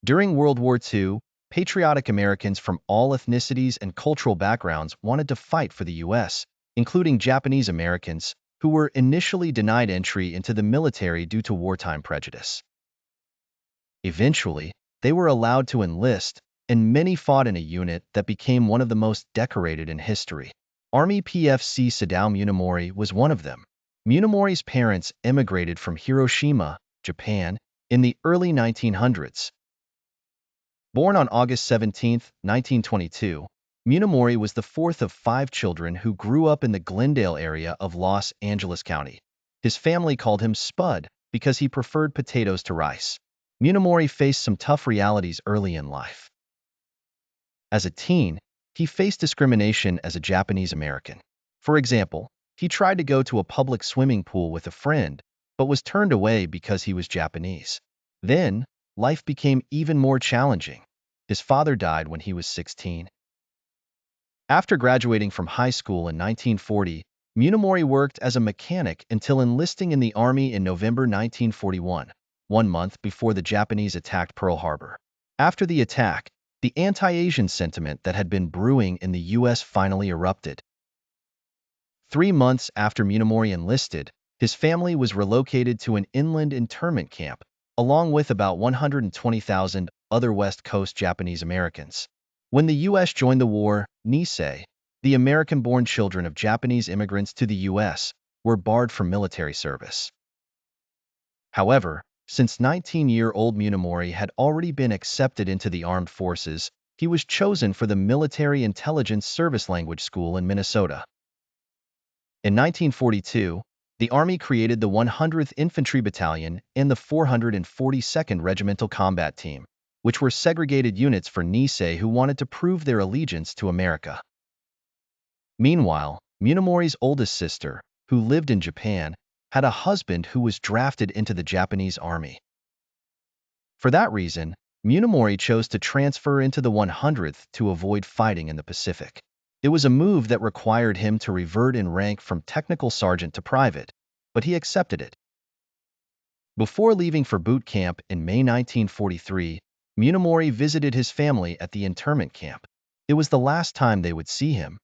During World War II, patriotic Americans from all ethnicities and cultural backgrounds wanted to fight for the U.S., including Japanese Americans, who were initially denied entry into the military due to wartime prejudice. Eventually, they were allowed to enlist, and many fought in a unit that became one of the most decorated in history. Army PFC Sadao Munemori was one of them. Munemori's parents emigrated from Hiroshima, Japan, in the early 1900s. Born on August 17, 1922, Munemori was the fourth of 5 children who grew up in the Glendale area of Los Angeles County. His family called him Spud because he preferred potatoes to rice. Munemori faced some tough realities early in life. As a teen, he faced discrimination as a Japanese American. For example, he tried to go to a public swimming pool with a friend, but was turned away because he was Japanese. Then, life became even more challenging. His father died when he was 16. After graduating from high school in 1940, Munemori worked as a mechanic until enlisting in the Army in November 1941, 1 month before the Japanese attacked Pearl Harbor. After the attack, the anti-Asian sentiment that had been brewing in the U.S. finally erupted. 3 months after Munemori enlisted, his family was relocated to an inland internment camp, along with about 120,000 other West Coast Japanese Americans. When the U.S. joined the war, Nisei, the American-born children of Japanese immigrants to the U.S., were barred from military service. However, since 19-year-old Munemori had already been accepted into the armed forces, he was chosen for the Military Intelligence Service Language School in Minnesota. In 1942, the Army created the 100th Infantry Battalion and the 442nd Regimental Combat Team, which were segregated units for Nisei who wanted to prove their allegiance to America. Meanwhile, Munemori's oldest sister, who lived in Japan, had a husband who was drafted into the Japanese Army. For that reason, Munemori chose to transfer into the 100th to avoid fighting in the Pacific. It was a move that required him to revert in rank from technical sergeant to private, but he accepted it. Before leaving for boot camp in May 1943, Munemori visited his family at the internment camp. It was the last time they would see him.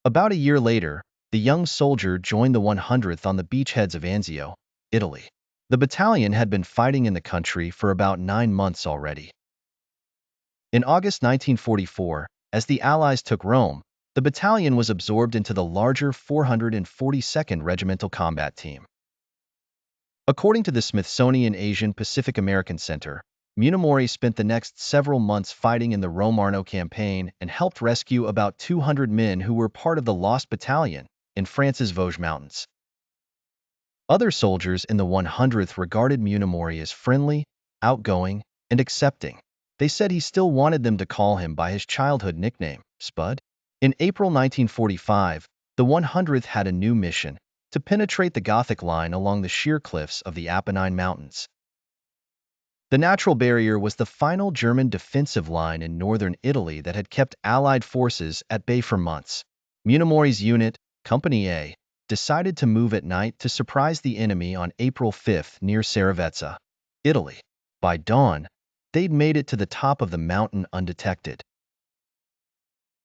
About a year later, the young soldier joined the 100th on the beachheads of Anzio, Italy. The battalion had been fighting in the country for about 9 months already. In August 1944, as the Allies took Rome, the battalion was absorbed into the larger 442nd Regimental Combat Team. According to the Smithsonian Asian Pacific American Center, Munemori spent the next several months fighting in the Rome-Arno campaign and helped rescue about 200 men who were part of the Lost Battalion in France's Vosges Mountains. Other soldiers in the 100th regarded Munemori as friendly, outgoing, and accepting. They said he still wanted them to call him by his childhood nickname, Spud. In April 1945, the 100th had a new mission: to penetrate the Gothic line along the sheer cliffs of the Apennine Mountains. The natural barrier was the final German defensive line in northern Italy that had kept Allied forces at bay for months. Munemori's unit, Company A, decided to move at night to surprise the enemy on April 5 near Seravezza, Italy. By dawn, they'd made it to the top of the mountain undetected.